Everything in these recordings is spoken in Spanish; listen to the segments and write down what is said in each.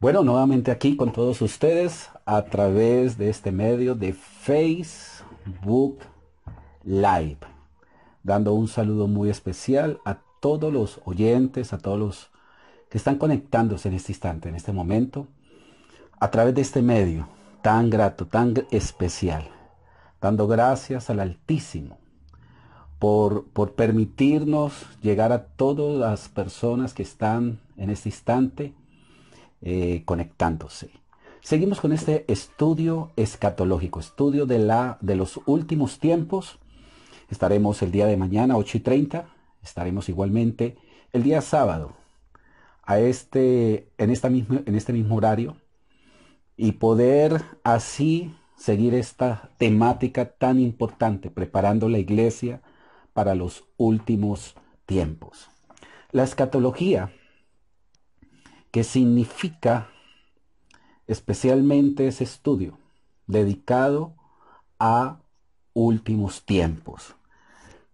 Bueno, nuevamente aquí con todos ustedes a través de este medio de Facebook Live, dando un saludo muy especial a todos los oyentes, a todos los que están conectándose en este instante, en este momento, a través de este medio tan grato, tan especial, dando gracias al Altísimo por permitirnos llegar a todas las personas que están en este instante conectándose. Seguimos con este estudio escatológico, estudio de los últimos tiempos. Estaremos el día de mañana, 8:30. Estaremos igualmente el día sábado, en este mismo horario, y poder así seguir esta temática tan importante, preparando la iglesia para los últimos tiempos. La escatología, que significa especialmente ese estudio dedicado a últimos tiempos.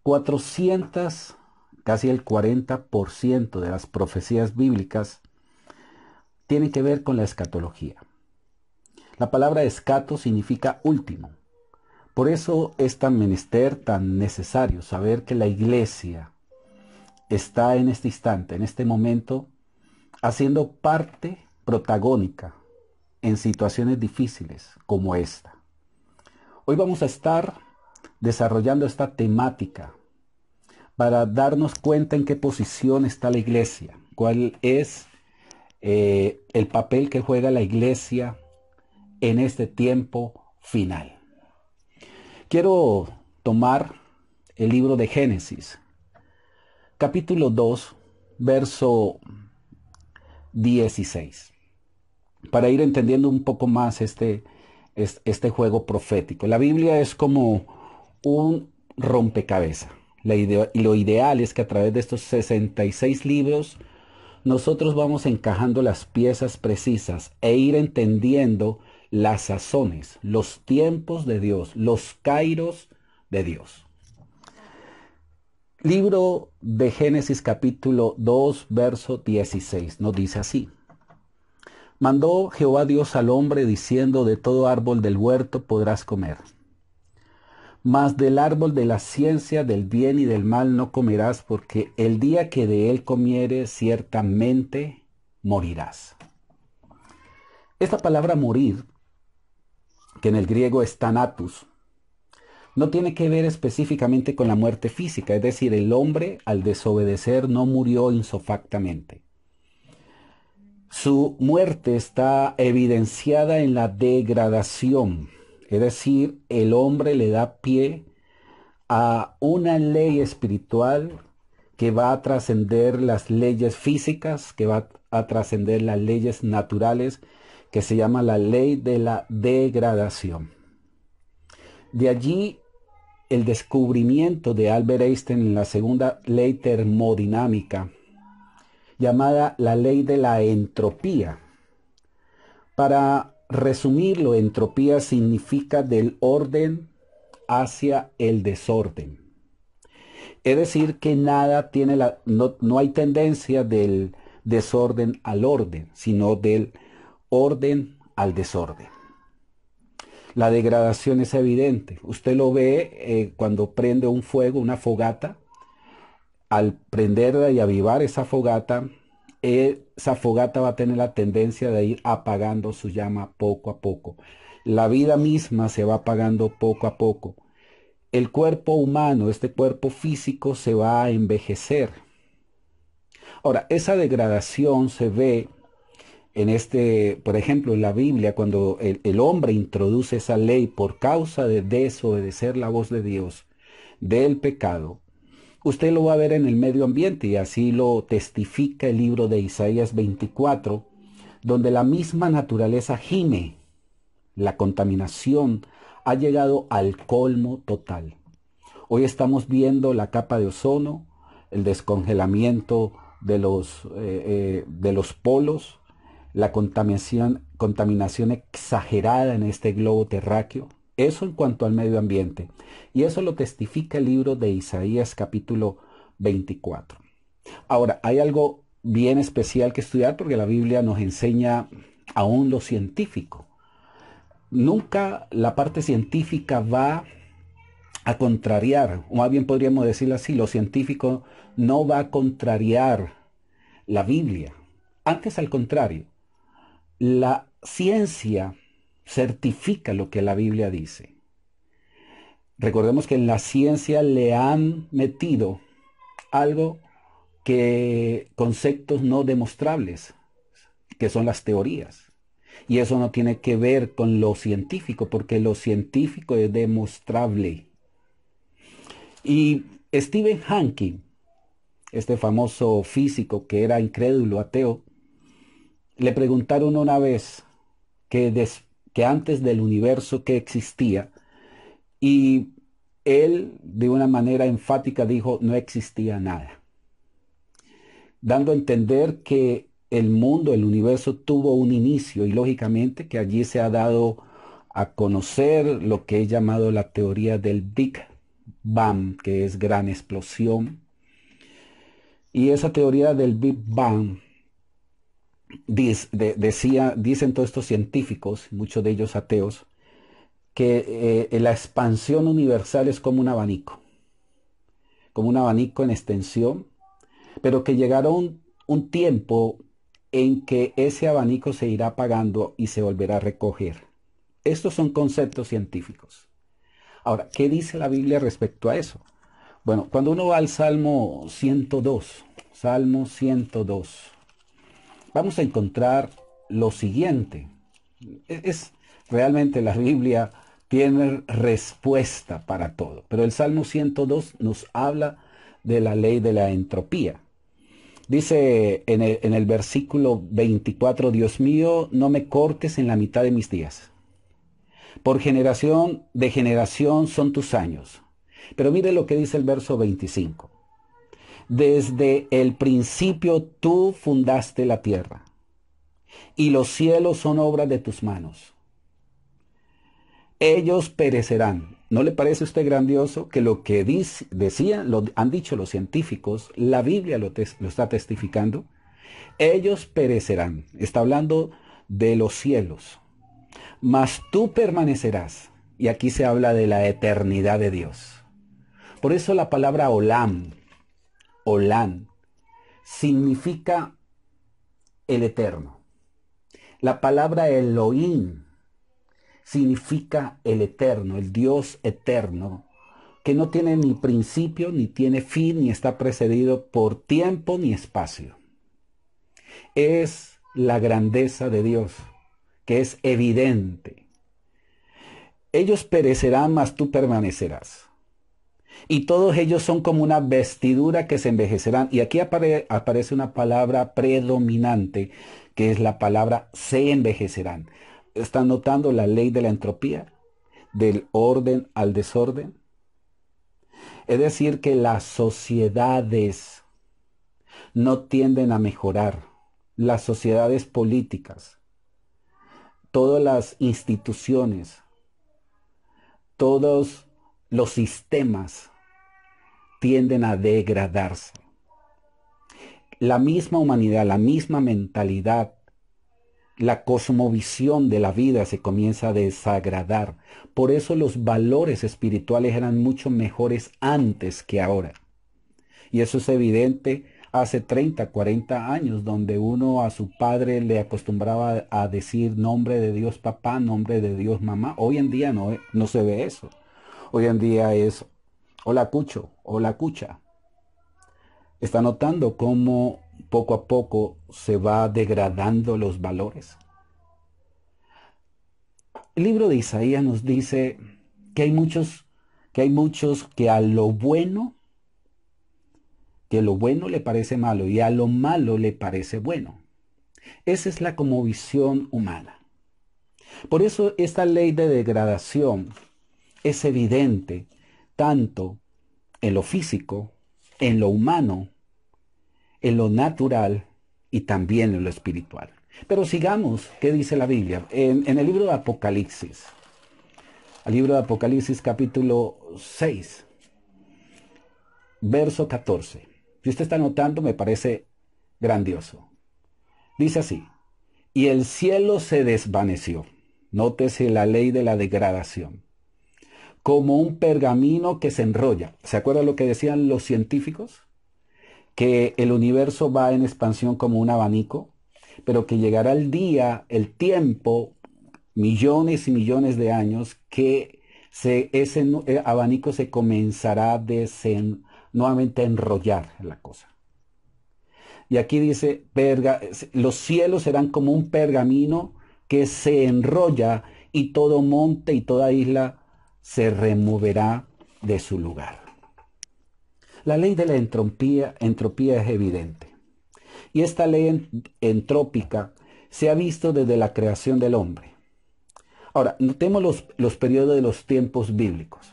400, casi el 40% de las profecías bíblicas tienen que ver con la escatología. La palabra escato significa último. Por eso es tan menester, tan necesario saber que la iglesia está en este instante, en este momento, haciendo parte protagónica en situaciones difíciles como esta. Hoy vamos a estar desarrollando esta temática para darnos cuenta en qué posición está la iglesia, cuál es el papel que juega la iglesia en este tiempo final. Quiero tomar el libro de Génesis, capítulo 2, verso 16, para ir entendiendo un poco más este juego profético. La Biblia es como un rompecabezas. Y lo ideal es que a través de estos 66 libros nosotros vamos encajando las piezas precisas e ir entendiendo las sazones, los tiempos de Dios, los kairos de Dios. Libro de Génesis capítulo 2, verso 16, nos dice así: Mandó Jehová Dios al hombre diciendo: de todo árbol del huerto podrás comer, mas del árbol de la ciencia del bien y del mal no comerás, porque el día que de él comieres ciertamente morirás. Esta palabra morir, que en el griego es thanatos, no tiene que ver específicamente con la muerte física, es decir, el hombre al desobedecer no murió insofactamente. Su muerte está evidenciada en la degradación, es decir, el hombre le da pie a una ley espiritual que va a trascender las leyes físicas, que va a trascender las leyes naturales, que se llama la ley de la degradación. De allí el descubrimiento de Albert Einstein en la segunda ley termodinámica, llamada la ley de la entropía. Para resumirlo, entropía significa del orden hacia el desorden. Es decir, que nada tiene no hay tendencia del desorden al orden, sino del orden al desorden. La degradación es evidente. Usted lo ve cuando prende un fuego, una fogata. Al prenderla y avivar esa fogata va a tener la tendencia de ir apagando su llama poco a poco. La vida misma se va apagando poco a poco. El cuerpo humano, este cuerpo físico, se va a envejecer. Ahora, esa degradación se ve por ejemplo, en la Biblia, cuando el hombre introduce esa ley por causa de desobedecer la voz de Dios, del pecado. Usted lo va a ver en el medio ambiente, y así lo testifica el libro de Isaías 24, donde la misma naturaleza gime. La contaminación ha llegado al colmo total. Hoy estamos viendo la capa de ozono, el descongelamiento de los polos, la contaminación exagerada en este globo terráqueo. Eso en cuanto al medio ambiente. Y eso lo testifica el libro de Isaías capítulo 24. Ahora, hay algo bien especial que estudiar, porque la Biblia nos enseña aún lo científico. Nunca la parte científica va a contrariar, o más bien podríamos decirlo así, lo científico no va a contrariar la Biblia. Antes, al contrario, la ciencia certifica lo que la Biblia dice. Recordemos que en la ciencia le han metido algo que conceptos no demostrables, que son las teorías. Y eso no tiene que ver con lo científico, porque lo científico es demostrable. Y Stephen Hawking, este famoso físico que era incrédulo, ateo, le preguntaron una vez que antes del universo que existía, y él de una manera enfática dijo, no existía nada, dando a entender que el mundo, el universo tuvo un inicio y lógicamente que allí se ha dado a conocer lo que he llamado la teoría del Big Bang, que es gran explosión. Y esa teoría del Big Bang dicen todos estos científicos, muchos de ellos ateos, que la expansión universal es como un abanico en extensión, pero que llegará un tiempo en que ese abanico se irá apagando y se volverá a recoger. Estos son conceptos científicos. Ahora, ¿qué dice la Biblia respecto a eso? Bueno, cuando uno va al Salmo 102, vamos a encontrar lo siguiente. Realmente la Biblia tiene respuesta para todo, pero el Salmo 102 nos habla de la ley de la entropía. Dice en el versículo 24, Dios mío, no me cortes en la mitad de mis días. Por generación de generación son tus años. Pero mire lo que dice el verso 25. Desde el principio tú fundaste la tierra, y los cielos son obra de tus manos. Ellos perecerán. ¿No le parece a usted grandioso que lo que lo han dicho los científicos, la Biblia lo está testificando? Ellos perecerán. Está hablando de los cielos. Mas tú permanecerás. Y aquí se habla de la eternidad de Dios. Por eso la palabra Olán, significa el eterno. La palabra Elohim significa el eterno, el Dios eterno, que no tiene ni principio, ni tiene fin, ni está precedido por tiempo ni espacio. Es la grandeza de Dios, que es evidente. Ellos perecerán, mas tú permanecerás. Y todos ellos son como una vestidura que se envejecerán. Y aquí aparece una palabra predominante, que es la palabra se envejecerán. ¿Están notando la ley de la entropía? Del orden al desorden. Es decir, que las sociedades no tienden a mejorar. Las sociedades políticas, todas las instituciones, todos los sistemas tienden a degradarse. La misma humanidad, la misma mentalidad, la cosmovisión de la vida se comienza a desagradar. Por eso los valores espirituales eran mucho mejores antes que ahora. Y eso es evidente hace 30, 40 años, donde uno a su padre le acostumbraba a decir nombre de Dios papá, nombre de Dios mamá. Hoy en día no se ve eso. Hoy en día es hola Cucho, hola Cucha. ¿Está notando cómo poco a poco se va degradando los valores? El libro de Isaías nos dice que hay muchos que a lo bueno, le parece malo y a lo malo le parece bueno. Esa es la cosmovisión humana. Por eso esta ley de degradación es evidente tanto en lo físico, en lo humano, en lo natural y también en lo espiritual. Pero sigamos, ¿qué dice la Biblia? En el libro de Apocalipsis, capítulo 6, verso 14. Si usted está notando, me parece grandioso. Dice así, y el cielo se desvaneció. Nótese la ley de la degradación. Como un pergamino que se enrolla. ¿Se acuerda lo que decían los científicos? Que el universo va en expansión como un abanico, pero que llegará el día, el tiempo, millones y millones de años, que ese abanico se comenzará a nuevamente a enrollar la cosa. Y aquí dice, los cielos serán como un pergamino que se enrolla y todo monte y toda isla se removerá de su lugar. La ley de la entropía es evidente. Y esta ley entrópica se ha visto desde la creación del hombre. Ahora, notemos los periodos de los tiempos bíblicos.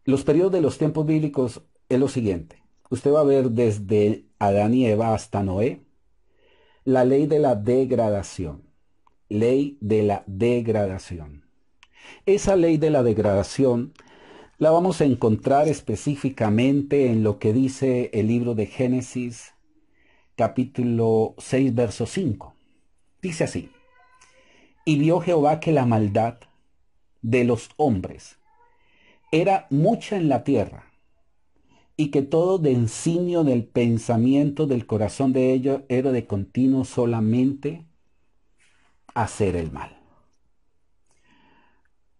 Los periodos de los tiempos bíblicos es lo siguiente. Usted va a ver desde Adán y Eva hasta Noé, la ley de la degradación. Ley de la degradación. Esa ley de la degradación la vamos a encontrar específicamente en lo que dice el libro de Génesis, capítulo 6, verso 5. Dice así: y vio Jehová que la maldad de los hombres era mucha en la tierra, y que todo designio del pensamiento del corazón de ellos era de continuo solamente hacer el mal.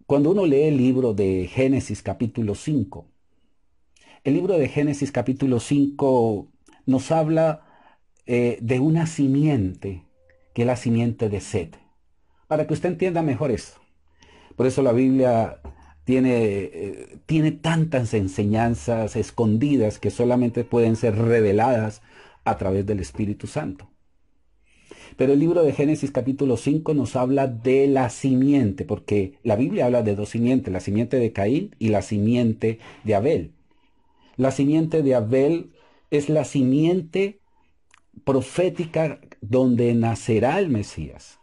Cuando uno lee el libro de Génesis capítulo 5, el libro de Génesis capítulo 5 nos habla de una simiente, que es la simiente de Set. Para que usted entienda mejor esto. Por eso la Biblia tiene tantas enseñanzas escondidas que solamente pueden ser reveladas a través del Espíritu Santo. Pero el libro de Génesis capítulo 5 nos habla de la simiente, porque la Biblia habla de dos simientes, la simiente de Caín y la simiente de Abel. La simiente de Abel es la simiente profética donde nacerá el Mesías.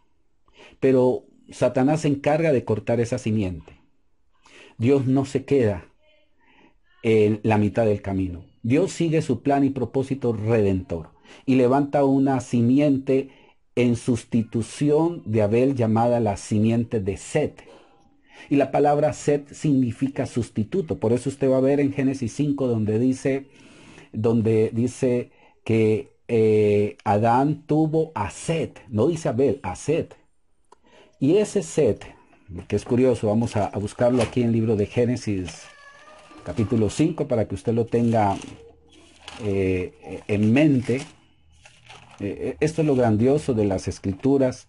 Pero Satanás se encarga de cortar esa simiente. Dios no se queda en la mitad del camino. Dios sigue su plan y propósito redentor y levanta una simiente en sustitución de Abel llamada la simiente de Set. Y la palabra Set significa sustituto. Por eso usted va a ver en Génesis 5 donde dice que Adán tuvo a Set. No dice Abel, a Set. Y ese Set, que es curioso, vamos a buscarlo aquí en el libro de Génesis capítulo 5 para que usted lo tenga en mente. Esto es lo grandioso de las escrituras.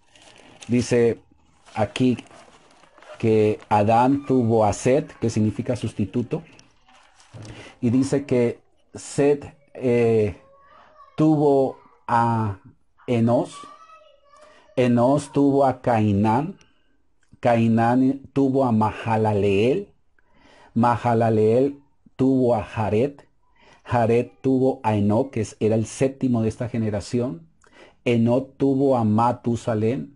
Dice aquí que Adán tuvo a Set, que significa sustituto. Y dice que Set tuvo a Enos. Enos tuvo a Cainán. Cainán tuvo a Mahalaleel. Mahalaleel tuvo a Jared. Jared tuvo a Enoc, que era el séptimo de esta generación. Enoc tuvo a Matusalén.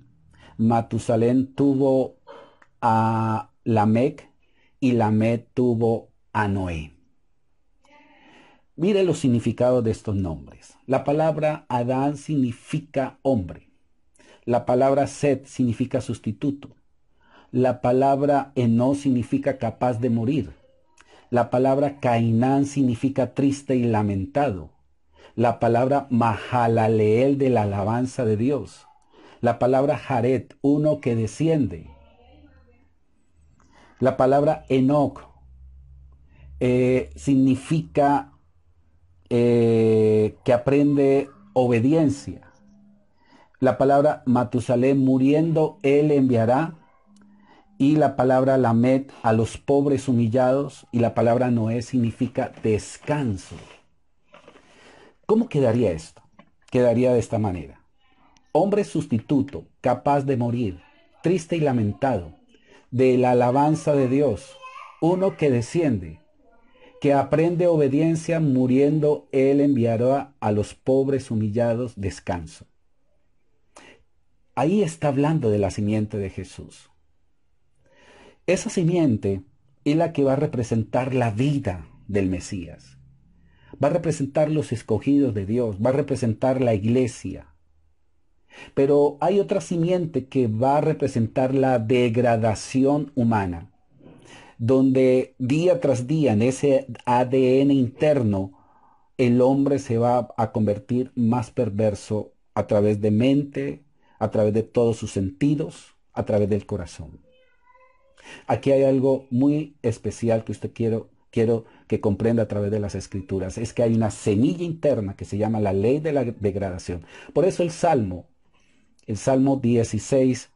Matusalén tuvo a Lamec y Lamec tuvo a Noé. Mire los significados de estos nombres. La palabra Adán significa hombre. La palabra Set significa sustituto. La palabra Enoc significa capaz de morir. La palabra Cainán significa triste y lamentado. La palabra Mahalaleel de la alabanza de Dios. La palabra Jared, uno que desciende. La palabra Enoc significa que aprende obediencia. La palabra Matusalén, muriendo, él enviará. Y la palabra Lamet, a los pobres humillados. Y la palabra Noé significa descanso. ¿Cómo quedaría esto? Quedaría de esta manera. Hombre sustituto, capaz de morir, triste y lamentado, de la alabanza de Dios. Uno que desciende, que aprende obediencia, muriendo, él enviará a los pobres humillados descanso. Ahí está hablando de la simiente de Jesús. Esa simiente es la que va a representar la vida del Mesías. Va a representar los escogidos de Dios, va a representar la iglesia. Pero hay otra simiente que va a representar la degradación humana, donde día tras día en ese ADN interno el hombre se va a convertir más perverso a través de mente, a través de todos sus sentidos, a través del corazón. Aquí hay algo muy especial que quiero que comprenda a través de las escrituras. Es que hay una semilla interna que se llama la ley de la degradación. Por eso el Salmo 16,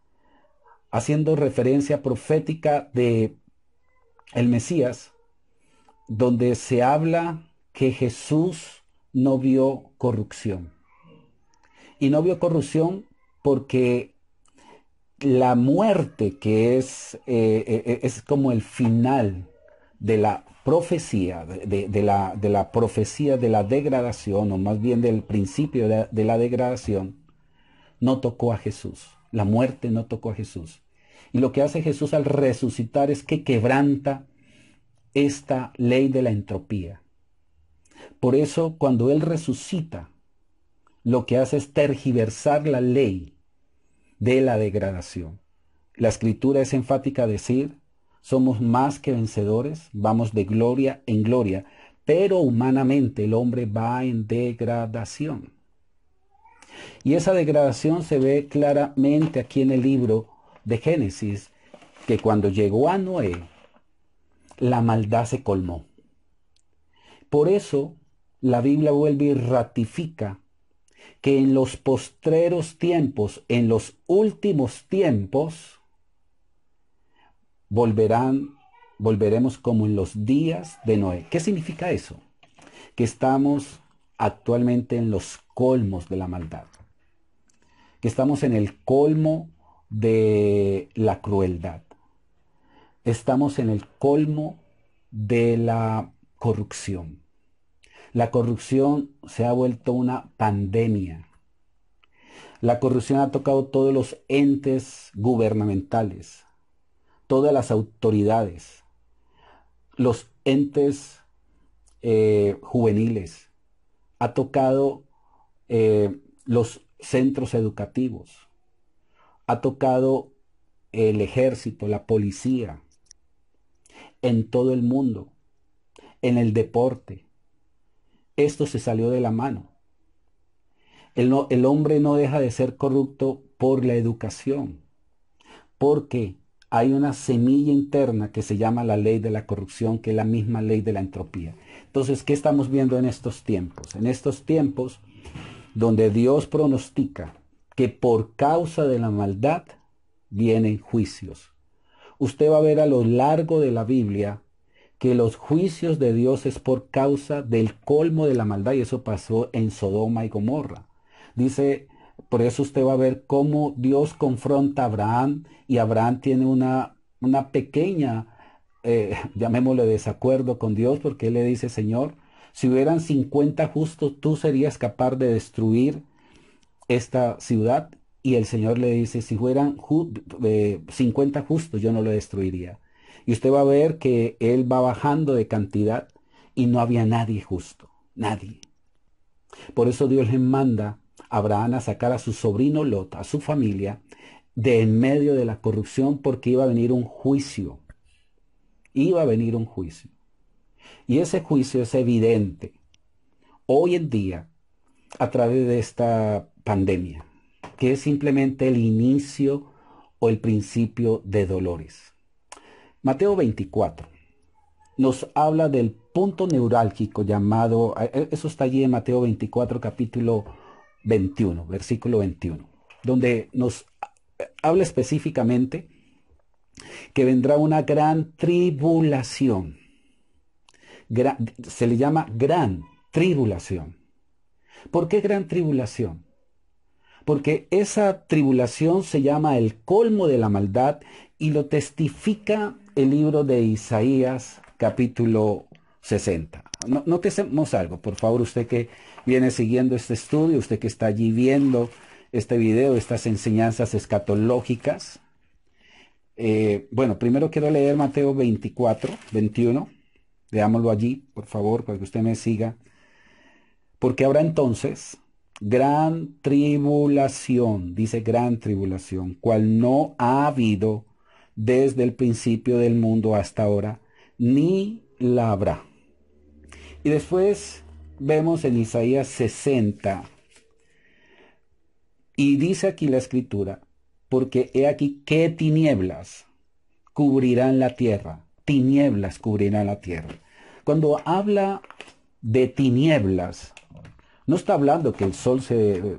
haciendo referencia profética de el Mesías, donde se habla que Jesús no vio corrupción. Y no vio corrupción porque la muerte, que es como el final de la profecía, de la profecía de la degradación, o más bien del principio de la degradación, no tocó a Jesús. La muerte no tocó a Jesús. Y lo que hace Jesús al resucitar es que quebranta esta ley de la entropía. Por eso, cuando Él resucita, lo que hace es tergiversar la ley de la degradación. La escritura es enfática a decir, somos más que vencedores, vamos de gloria en gloria, pero humanamente el hombre va en degradación. Y esa degradación se ve claramente aquí en el libro de Génesis, que cuando llegó a Noé, la maldad se colmó. Por eso la Biblia vuelve y ratifica que en los postreros tiempos, en los últimos tiempos, volveremos como en los días de Noé. ¿Qué significa eso? Que estamos actualmente en los colmos de la maldad, que estamos en el colmo de la crueldad, estamos en el colmo de la corrupción. La corrupción se ha vuelto una pandemia. La corrupción ha tocado todos los entes gubernamentales, todas las autoridades, los entes juveniles, ha tocado los centros educativos, ha tocado el ejército, la policía, en todo el mundo, en el deporte. Esto se salió de la mano. El hombre no deja de ser corrupto por la educación, porque hay una semilla interna que se llama la ley de la corrupción, que es la misma ley de la entropía. Entonces, ¿qué estamos viendo en estos tiempos? En estos tiempos donde Dios pronostica que por causa de la maldad vienen juicios. Usted va a ver a lo largo de la Biblia que los juicios de Dios es por causa del colmo de la maldad, y eso pasó en Sodoma y Gomorra. Dice, por eso usted va a ver cómo Dios confronta a Abraham, y Abraham tiene una pequeña, llamémosle desacuerdo con Dios, porque él le dice, Señor, si hubieran 50 justos, ¿tú serías capaz de destruir esta ciudad? Y el Señor le dice, si fueran 50 justos, yo no lo destruiría. Y usted va a ver que él va bajando de cantidad y no había nadie justo, nadie. Por eso Dios le manda a Abraham a sacar a su sobrino Lot, a su familia, de en medio de la corrupción, porque iba a venir un juicio. Iba a venir un juicio. Y ese juicio es evidente hoy en día a través de esta pandemia, que es simplemente el inicio o el principio de dolores. Mateo 24 nos habla del punto neurálgico llamado, eso está allí en Mateo 24, capítulo 21, versículo 21, donde nos habla específicamente que vendrá una gran tribulación. Se le llama gran tribulación. ¿Por qué gran tribulación? Porque esa tribulación se llama el colmo de la maldad, y lo testifica el libro de Isaías, capítulo 60. Notemos algo, por favor, usted que viene siguiendo este estudio, usted que está allí viendo este video, estas enseñanzas escatológicas. Bueno, primero quiero leer Mateo 24, 21. Leámoslo allí, por favor, para que usted me siga. Porque habrá entonces gran tribulación, dice gran tribulación, cual no ha habido desde el principio del mundo hasta ahora, ni la habrá. Y después vemos en Isaías 60, y dice aquí la escritura, porque he aquí qué tinieblas cubrirán la tierra, tinieblas cubrirán la tierra. Cuando habla de tinieblas, no está hablando que el sol se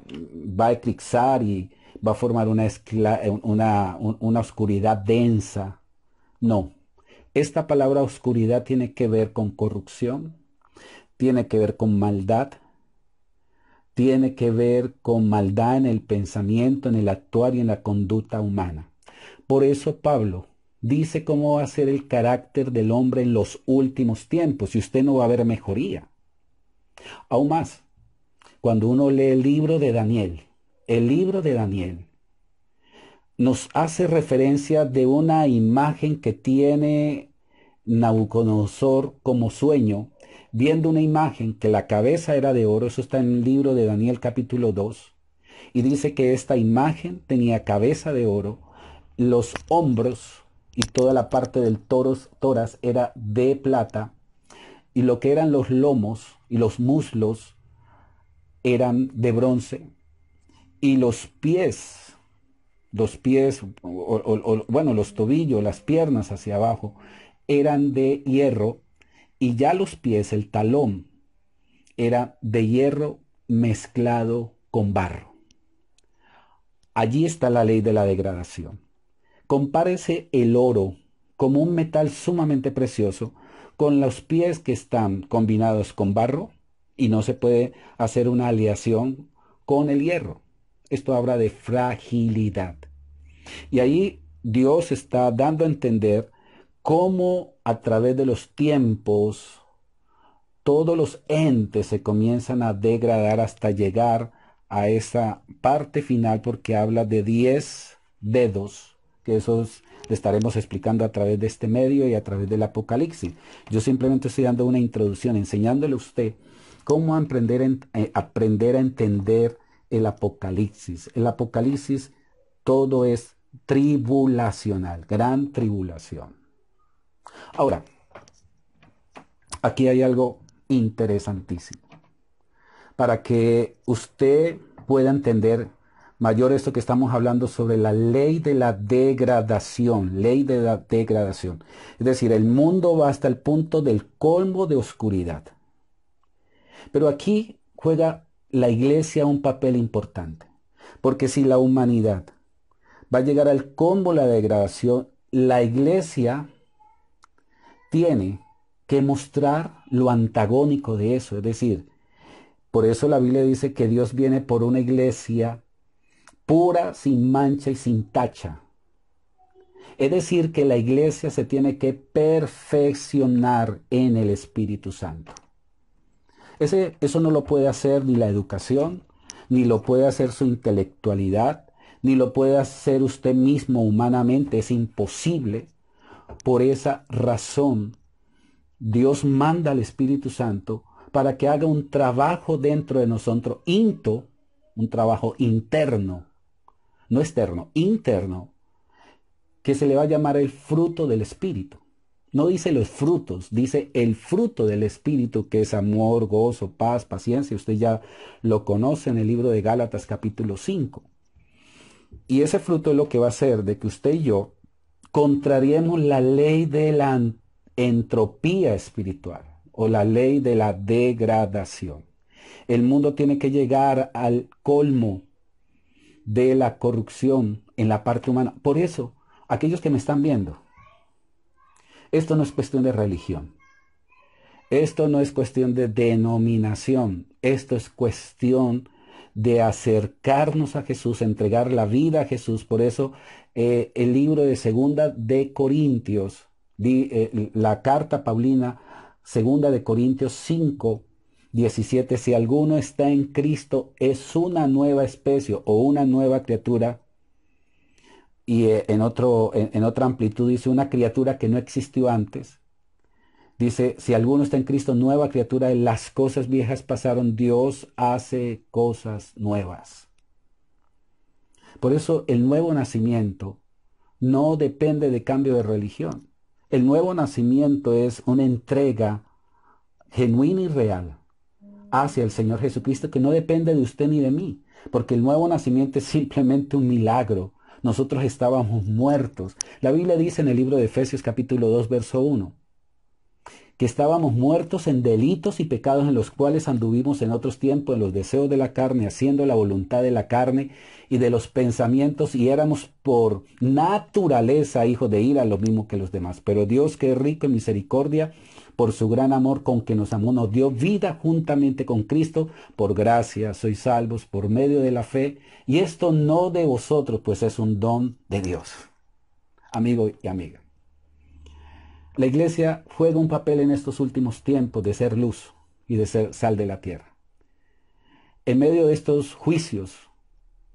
va a eclipsar y va a formar una oscuridad densa. No, esta palabra oscuridad tiene que ver con corrupción, tiene que ver con maldad, tiene que ver con maldad en el pensamiento, en el actuar y en la conducta humana. Por eso Pablo dice cómo va a ser el carácter del hombre en los últimos tiempos y usted no va a ver mejoría. Aún más, cuando uno lee el libro de Daniel nos hace referencia de una imagen que tiene Nabucodonosor como sueño, viendo una imagen que la cabeza era de oro, eso está en el libro de Daniel capítulo 2, y dice que esta imagen tenía cabeza de oro, los hombros y toda la parte del tórax era de plata, y lo que eran los lomos y los muslos eran de bronce, y los pies, bueno, los tobillos, las piernas hacia abajo, eran de hierro, y ya los pies, el talón, era de hierro mezclado con barro. Allí está la ley de la degradación. Compárese el oro como un metal sumamente precioso con los pies que están combinados con barro y no se puede hacer una aleación con el hierro. Esto habla de fragilidad. Y ahí Dios está dando a entender cómo a través de los tiempos todos los entes se comienzan a degradar hasta llegar a esa parte final porque habla de 10 dedos, que esos le estaremos explicando a través de este medio y a través del Apocalipsis. Yo simplemente estoy dando una introducción, enseñándole a usted cómo aprender a entender el Apocalipsis. El Apocalipsis todo es tribulacional, gran tribulación. Ahora, aquí hay algo interesantísimo para que usted pueda entender mayor esto que estamos hablando sobre la ley de la degradación, ley de la degradación. Es decir, el mundo va hasta el punto del colmo de oscuridad. Pero aquí juega la iglesia un papel importante, porque si la humanidad va a llegar al colmo de la degradación, la iglesia tiene que mostrar lo antagónico de eso, es decir, por eso la Biblia dice que Dios viene por una iglesia pura, sin mancha y sin tacha. Es decir, que la iglesia se tiene que perfeccionar en el Espíritu Santo. Eso no lo puede hacer ni la educación, ni lo puede hacer su intelectualidad, ni lo puede hacer usted mismo humanamente, es imposible. Por esa razón, Dios manda al Espíritu Santo para que haga un trabajo dentro de nosotros, un trabajo interno, no externo, interno, que se le va a llamar el fruto del Espíritu. No dice los frutos, dice el fruto del Espíritu, que es amor, gozo, paz, paciencia. Usted ya lo conoce en el libro de Gálatas capítulo 5. Y ese fruto es lo que va a hacer de que usted y yo contrariemos la ley de la entropía espiritual o la ley de la degradación. El mundo tiene que llegar al colmo de la corrupción en la parte humana. Por eso, aquellos que me están viendo, esto no es cuestión de religión. Esto no es cuestión de denominación. Esto es cuestión de acercarnos a Jesús, entregar la vida a Jesús. Por eso el libro de Segunda de Corintios, la carta paulina, Segunda de Corintios 5, 17, si alguno está en Cristo, es una nueva especie o una nueva criatura. Y en otra amplitud dice una criatura que no existió antes. Dice, si alguno está en Cristo, nueva criatura, las cosas viejas pasaron, Dios hace cosas nuevas. Por eso el nuevo nacimiento no depende de cambio de religión. El nuevo nacimiento es una entrega genuina y real hacia el Señor Jesucristo que no depende de usted ni de mí, porque el nuevo nacimiento es simplemente un milagro. Nosotros estábamos muertos. La Biblia dice en el libro de Efesios capítulo 2, verso 1, que estábamos muertos en delitos y pecados en los cuales anduvimos en otros tiempos en los deseos de la carne, haciendo la voluntad de la carne y de los pensamientos, y éramos por naturaleza hijos de ira, lo mismo que los demás. Pero Dios, que es rico en misericordia, por su gran amor con que nos amó, nos dio vida juntamente con Cristo. Por gracia sois salvos por medio de la fe, y esto no de vosotros, pues es un don de Dios. Amigo y amiga, la iglesia juega un papel en estos últimos tiempos de ser luz y de ser sal de la tierra. En medio de estos juicios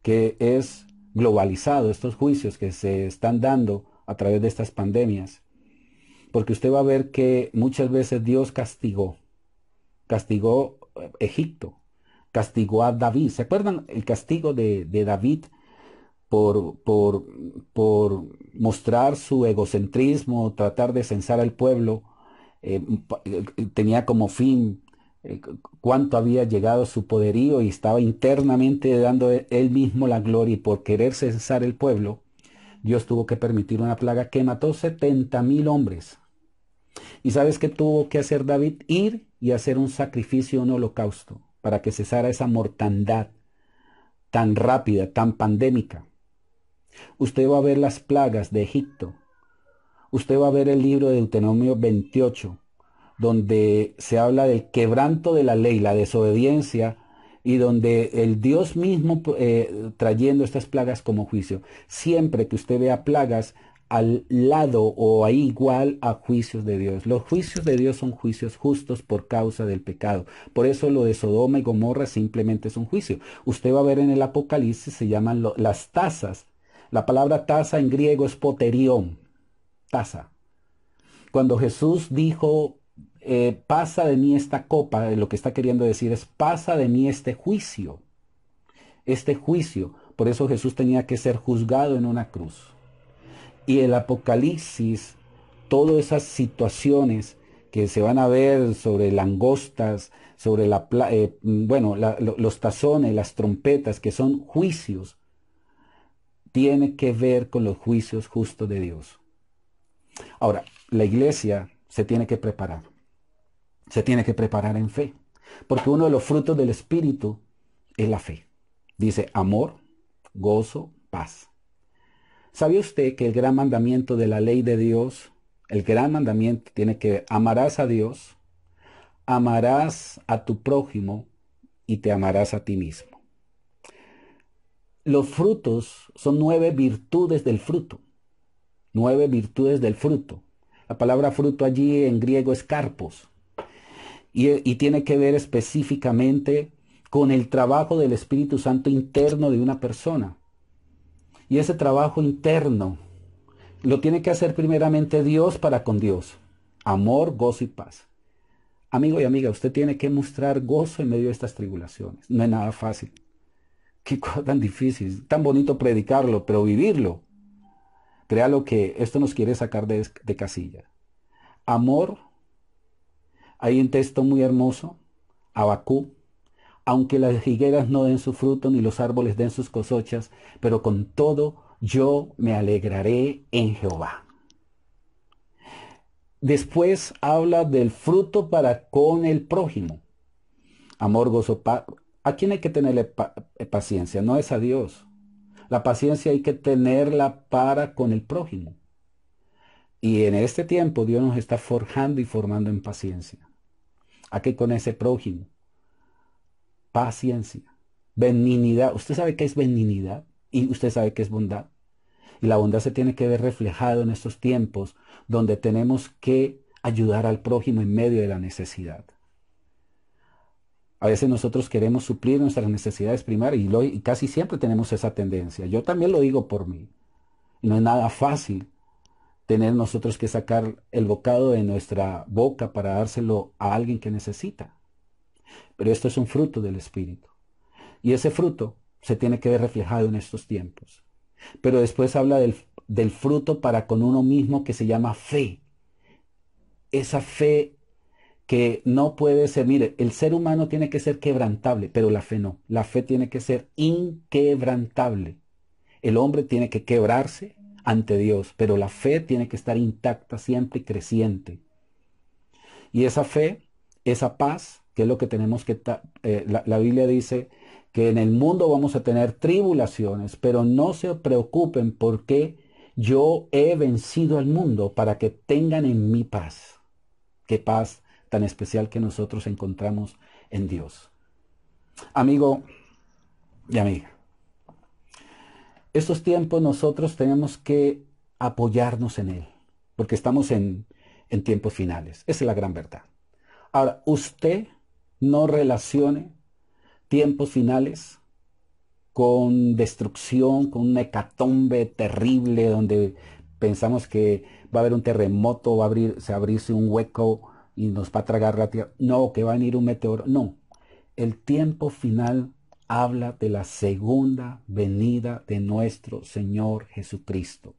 que es globalizado, estos juicios que se están dando a través de estas pandemias, porque usted va a ver que muchas veces Dios castigó Egipto, castigó a David. ¿Se acuerdan el castigo de David por, por, por mostrar su egocentrismo, tratar de censar al pueblo? Tenía como fin cuánto había llegado su poderío y estaba internamente dando él mismo la gloria, y por querer censar el pueblo, Dios tuvo que permitir una plaga que mató 70,000 hombres. ¿Y sabes qué tuvo que hacer David? Ir y hacer un sacrificio, un holocausto, para que cesara esa mortandad tan rápida, tan pandémica. Usted va a ver las plagas de Egipto. Usted va a ver el libro de Deuteronomio 28, donde se habla del quebranto de la ley, la desobediencia, y donde el Dios mismo trayendo estas plagas como juicio. Siempre que usted vea plagas, al lado o ahí igual a juicios de Dios. Los juicios de Dios son juicios justos por causa del pecado. Por eso lo de Sodoma y Gomorra simplemente es un juicio. Usted va a ver en el Apocalipsis, se llaman las tazas. La palabra taza en griego es poterión, taza. Cuando Jesús dijo, pasa de mí esta copa, lo que está queriendo decir es, pasa de mí este juicio. Este juicio. Por eso Jesús tenía que ser juzgado en una cruz. Y el Apocalipsis, todas esas situaciones que se van a ver sobre langostas, sobre los tazones, las trompetas, que son juicios, tiene que ver con los juicios justos de Dios. Ahora, la iglesia se tiene que preparar en fe, porque uno de los frutos del Espíritu es la fe. Dice amor, gozo, paz. ¿Sabe usted que el gran mandamiento de la ley de Dios, el gran mandamiento tiene que ver, amarás a Dios, amarás a tu prójimo y te amarás a ti mismo? Los frutos son 9 virtudes del fruto. 9 virtudes del fruto. La palabra fruto allí en griego es karpos. Y tiene que ver específicamente con el trabajo del Espíritu Santo interno de una persona. Y ese trabajo interno lo tiene que hacer primeramente Dios para con Dios. Amor, gozo y paz. Amigo y amiga, usted tiene que mostrar gozo en medio de estas tribulaciones. No es nada fácil. Qué cosa tan difícil. Tan bonito predicarlo, pero vivirlo. Créalo que esto nos quiere sacar de casilla. Amor. Hay un texto muy hermoso. Habacuc. Aunque las higueras no den su fruto ni los árboles den sus cosechas, pero con todo yo me alegraré en Jehová. Después habla del fruto para con el prójimo. Amor, gozo, paz. ¿A quién hay que tenerle paciencia? No es a Dios. La paciencia hay que tenerla para con el prójimo. Y en este tiempo Dios nos está forjando y formando en paciencia. ¿A qué con ese prójimo? Paciencia, benignidad. ¿Usted sabe qué es benignidad? Y usted sabe qué es bondad. Y la bondad se tiene que ver reflejado en estos tiempos donde tenemos que ayudar al prójimo en medio de la necesidad. A veces nosotros queremos suplir nuestras necesidades primarias y casi siempre tenemos esa tendencia. Yo también lo digo por mí. Y no es nada fácil tener nosotros que sacar el bocado de nuestra boca para dárselo a alguien que necesita. Pero esto es un fruto del Espíritu. Y ese fruto se tiene que ver reflejado en estos tiempos. Pero después habla del fruto para con uno mismo que se llama fe. Esa fe que no puede ser, mire, el ser humano tiene que ser quebrantable, pero la fe no. La fe tiene que ser inquebrantable. El hombre tiene que quebrarse ante Dios, pero la fe tiene que estar intacta siempre y creciente. Y esa fe, esa paz, que es lo que tenemos que... la Biblia dice que en el mundo vamos a tener tribulaciones, pero no se preocupen porque yo he vencido al mundo para que tengan en mí paz. Qué paz tan especial que nosotros encontramos en Dios. Amigo y amiga, estos tiempos nosotros tenemos que apoyarnos en Él, porque estamos en tiempos finales. Esa es la gran verdad. Ahora, usted no relacione tiempos finales con destrucción, con una hecatombe terrible donde pensamos que va a haber un terremoto, se abrirse un hueco y nos va a tragar la tierra. No, que va a venir un meteoro. No, el tiempo final habla de la segunda venida de nuestro Señor Jesucristo.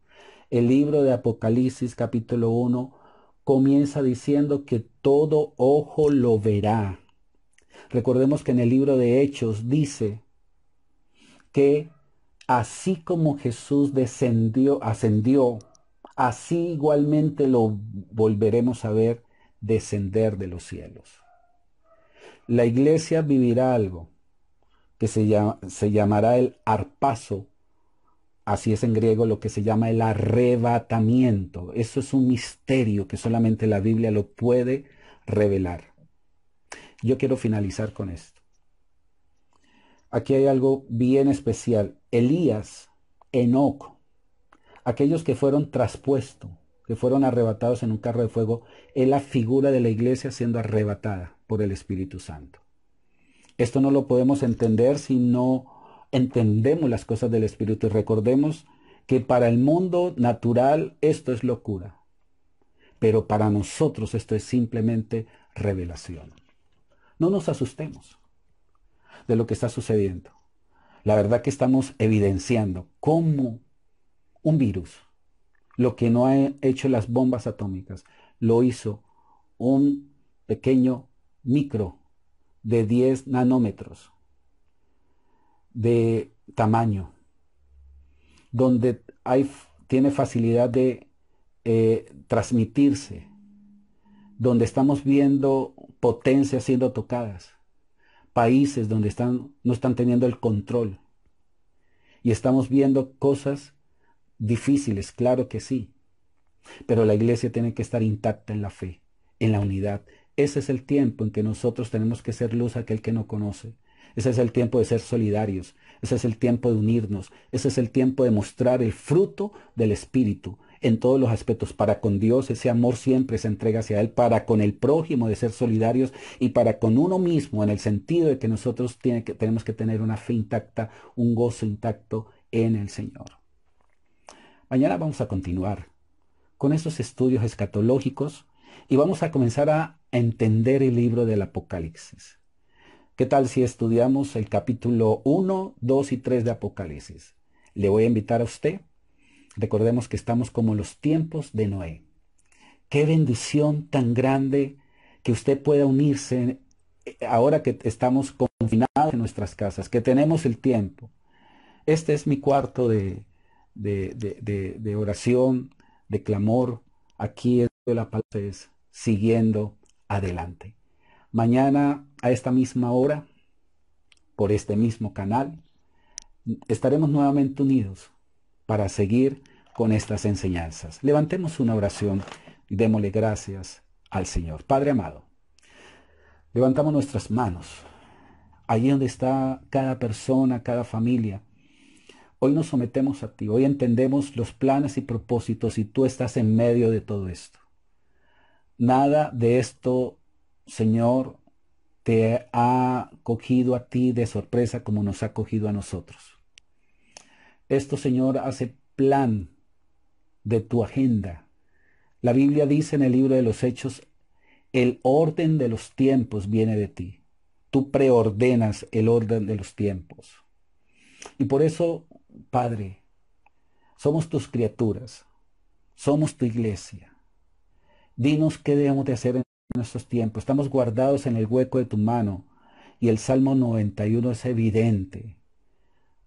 El libro de Apocalipsis capítulo 1 comienza diciendo que todo ojo lo verá. Recordemos que en el libro de Hechos dice que así como Jesús ascendió, así igualmente lo volveremos a ver descender de los cielos. La iglesia vivirá algo que se llamará el harpazo, así es en griego lo que se llama el arrebatamiento. Eso es un misterio que solamente la Biblia lo puede revelar. Yo quiero finalizar con esto. Aquí hay algo bien especial. Elías, Enoc, aquellos que fueron traspuestos, que fueron arrebatados en un carro de fuego, es la figura de la iglesia siendo arrebatada por el Espíritu Santo. Esto no lo podemos entender si no entendemos las cosas del Espíritu. Y recordemos que para el mundo natural esto es locura, pero para nosotros esto es simplemente revelación. No nos asustemos de lo que está sucediendo. La verdad que estamos evidenciando cómo un virus, lo que no han hecho las bombas atómicas, lo hizo un pequeño micro de 10 nanómetros de tamaño, donde tiene facilidad de transmitirse, donde estamos viendo potencias siendo tocadas, países donde no están teniendo el control, y estamos viendo cosas difíciles, claro que sí, pero la iglesia tiene que estar intacta en la fe, en la unidad. Ese es el tiempo en que nosotros tenemos que ser luz a aquel que no conoce. Ese es el tiempo de ser solidarios. Ese es el tiempo de unirnos. Ese es el tiempo de mostrar el fruto del Espíritu en todos los aspectos. Para con Dios ese amor siempre se entrega hacia Él. Para con el prójimo de ser solidarios y para con uno mismo en el sentido de que nosotros tenemos que tener una fe intacta, un gozo intacto en el Señor. Mañana vamos a continuar con estos estudios escatológicos y vamos a comenzar a entender el libro del Apocalipsis. ¿Qué tal si estudiamos el capítulo 1, 2 y 3 de Apocalipsis? Le voy a invitar a usted. Recordemos que estamos como en los tiempos de Noé. Qué bendición tan grande que usted pueda unirse ahora que estamos confinados en nuestras casas, que tenemos el tiempo. Este es mi cuarto de oración, de clamor. Aquí es la palabra, es siguiendo adelante. Mañana a esta misma hora, por este mismo canal, estaremos nuevamente unidos para seguir con estas enseñanzas. Levantemos una oración y démosle gracias al Señor. Padre amado, levantamos nuestras manos allí donde está cada persona, cada familia. Hoy nos sometemos a ti, hoy entendemos los planes y propósitos y tú estás en medio de todo esto. Nada de esto, Señor, te ha cogido a ti de sorpresa como nos ha cogido a nosotros. Esto, Señor, hace plan de tu agenda La Biblia dice en el libro de los Hechos, el orden de los tiempos viene de ti. Tú preordenas el orden de los tiempos. Y por eso, Padre, somos tus criaturas, somos tu iglesia. Dinos qué debemos de hacer en estos tiempos. Estamos guardados en el hueco de tu mano y el Salmo 91 es evidente.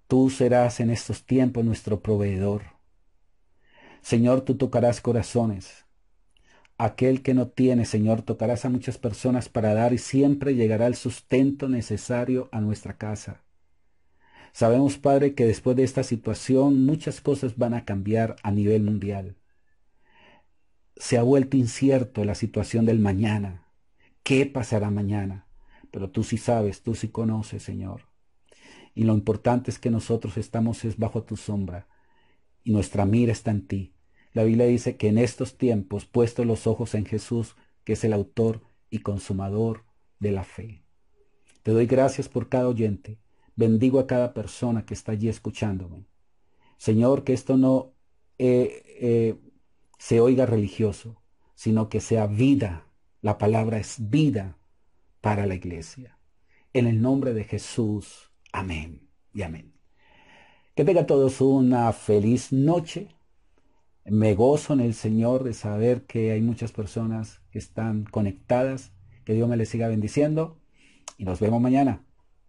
Tú serás en estos tiempos nuestro proveedor. Señor, tú tocarás corazones. Aquel que no tiene, Señor, tocarás a muchas personas para dar y siempre llegará el sustento necesario a nuestra casa. Sabemos, Padre, que después de esta situación muchas cosas van a cambiar a nivel mundial. Se ha vuelto incierto la situación del mañana. ¿Qué pasará mañana? Pero tú sí sabes, tú sí conoces, Señor. Y lo importante es que nosotros estamos es bajo tu sombra y nuestra mira está en ti. La Biblia dice que en estos tiempos, puestos los ojos en Jesús, que es el autor y consumador de la fe. Te doy gracias por cada oyente. Bendigo a cada persona que está allí escuchándome. Señor, que esto no se oiga religioso, sino que sea vida. La palabra es vida para la iglesia. En el nombre de Jesús. Amén y amén. Que tengan todos una feliz noche. Me gozo en el Señor de saber que hay muchas personas que están conectadas. Que Dios me les siga bendiciendo. Y nos vemos mañana.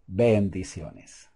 Bendiciones.